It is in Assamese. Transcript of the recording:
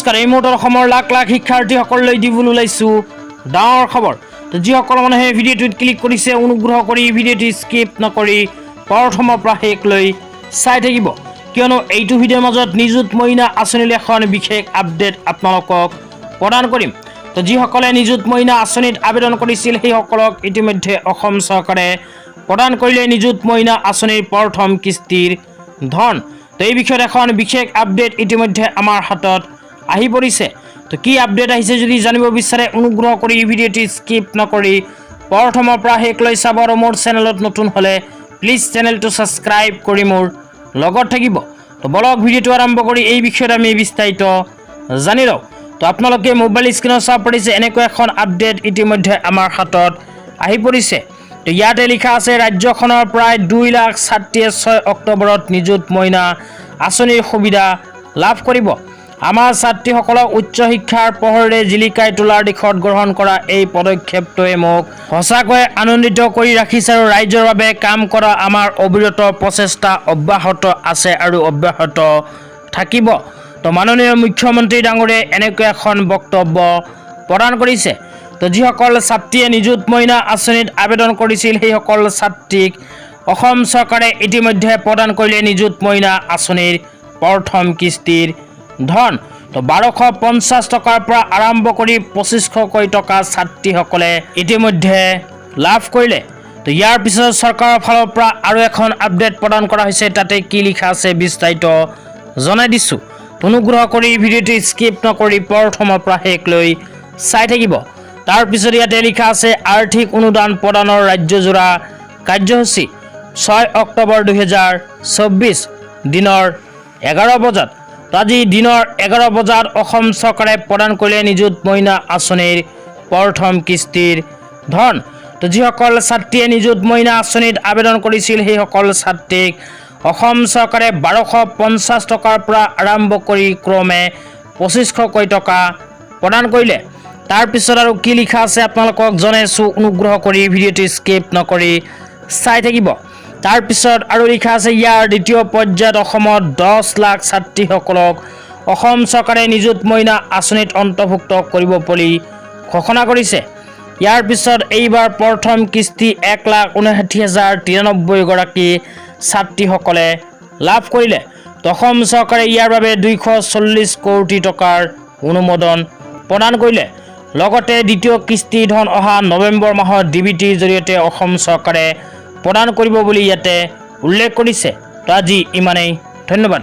নমস্কাৰ। এই মুহূৰ্তত অসমৰ লাখ লাখ শিক্ষাৰ্থীসকললৈ দিবলৈ ওলাইছোঁ ডাঙৰ খবৰ। তো যিসকল মানুহে ভিডিঅ'টোত ক্লিক কৰিছে অনুগ্ৰহ কৰি ভিডিঅ'টো স্কিপ নকৰি প্ৰথমৰ পৰা শেষলৈ চাই থাকিব, কিয়নো এইটো ভিডিঅ'ৰ মাজত নিযুত মইনা আঁচনিৰ এখন বিশেষ আপডেট আপোনালোকক প্ৰদান কৰিম। তো যিসকলে নিযুত মইনা আঁচনিত আবেদন কৰিছিল সেইসকলক ইতিমধ্যে অসম চৰকাৰে প্ৰদান কৰিলে নিযুত মইনা আঁচনিৰ প্ৰথম কিস্তিৰ ধন। তো এই বিষয়ত এখন বিশেষ আপডেট ইতিমধ্যে আমাৰ হাতত আহি পৰিছে। তো কি আপডেট আহিছে যদি জানিব বিচাৰে অনুগ্ৰহ কৰি ভিডিঅ'টি স্কিপ নকৰি প্ৰথমৰ পৰা শেষলৈ চাব, আৰু মোৰ চেনেলত নতুন হ'লে প্লিজ চেনেলটো ছাবস্ক্ৰাইব কৰি মোৰ লগত থাকিব। তো বলক ভিডিঅ'টো আৰম্ভ কৰি এই বিষয়ত আমি বিস্তাৰিত জানি লওঁ। তো আপোনালোকে মোবাইল স্ক্ৰীনত চাব পাৰিছে এনেকুৱা এখন আপডেট ইতিমধ্যে আমাৰ হাতত আহি পৰিছে। তো ইয়াতে লিখা আছে ৰাজ্যখনৰ প্ৰায় 2 লাখ ছাত্ৰীয়ে 6 অক্টোবৰত নিযুত মইনা আঁচনিৰ সুবিধা লাভ কৰিব। আমাৰ ছাত্ৰীসকলক উচ্চ শিক্ষাৰ পোহৰেৰে জিলিকাই তোলাৰ দিশত গ্ৰহণ কৰা এই পদক্ষেপটোৱে মোক সঁচাকৈ আনন্দিত কৰি ৰাখিছে, আৰু ৰাইজৰ বাবে কাম কৰা আমাৰ অবিৰত প্ৰচেষ্টা অব্যাহত আছে আৰু অব্যাহত থাকিব। তো মাননীয় মুখ্যমন্ত্ৰী ডাঙৰীয়াই এনেকৈ এখন বক্তব্য প্ৰদান কৰিছে। তো যিসকল ছাত্ৰীয়ে নিযুত মইনা আঁচনিত আবেদন কৰিছিল সেইসকল ছাত্ৰীক অসম চৰকাৰে ইতিমধ্যে প্ৰদান কৰিলে নিযুত মইনা আঁচনিৰ প্ৰথম কিস্তিৰ ধন। তো 1250 টকাৰ পৰা আৰম্ভ কৰি 2500কৈ টকা ছাত্ৰীসকলে ইতিমধ্যে লাভ কৰিলে। তো ইয়াৰ পিছত চৰকাৰৰ ফালৰ পৰা আৰু এখন আপডেট প্ৰদান কৰা হৈছে। তাতে কি লিখা আছে বিস্তাৰিত জনাই দিছোঁ। অনুগ্ৰহ কৰি ভিডিঅ'টো স্কিপ নকৰি প্ৰথমৰ পৰা শেষলৈ চাই থাকিব। তাৰপিছত ইয়াতে লিখা আছে আৰ্থিক অনুদান প্ৰদানৰ ৰাজ্যজোৰা কাৰ্যসূচী 6 অক্টোবৰ 2024 দিনৰ 11 বজাত। আজি দিনৰ 11 বজাত অসম চৰকাৰে প্ৰদান কৰিলে নিযুত মইনা আঁচনিৰ প্ৰথম কিস্তিৰ ধন। তো যিসকল ছাত্ৰীয়ে নিযুত মইনা আঁচনিত আবেদন কৰিছিল সেইসকল ছাত্ৰীক অসম চৰকাৰে 1250 টকাৰ পৰা আৰম্ভ কৰি ক্ৰমে 2500কৈ টকা প্ৰদান কৰিলে। তাৰপিছত আৰু কি লিখা আছে আপোনালোকক জনাইছোঁ, অনুগ্ৰহ কৰি ভিডিঅ'টো স্কিপ নকৰি চাই থাকিব। তাৰপিছত আৰু লিখা আছে ইয়াৰ দ্বিতীয় পৰ্যায়ত অসমত 10 লাখ ছাত্ৰীসকলক অসম চৰকাৰে নিযুত মইনা আঁচনিত অন্তৰ্ভুক্ত কৰিব বুলি ঘোষণা কৰিছে। ইয়াৰ পিছত এইবাৰ প্ৰথম কিস্তি 1,59,093 গৰাকী ছাত্ৰীসকলে লাভ কৰিলে। তো অসম চৰকাৰে ইয়াৰ বাবে 240 কোটি টকাৰ অনুমোদন প্ৰদান কৰিলে। লগতে দ্বিতীয় কিস্তি ধন অহা নৱেম্বৰ মাহত DBTৰ জৰিয়তে অসম চৰকাৰে প্ৰদান কৰিব বুলি ইয়াতে উল্লেখ কৰিছে। তো আজি ইমানেই, ধন্যবাদ।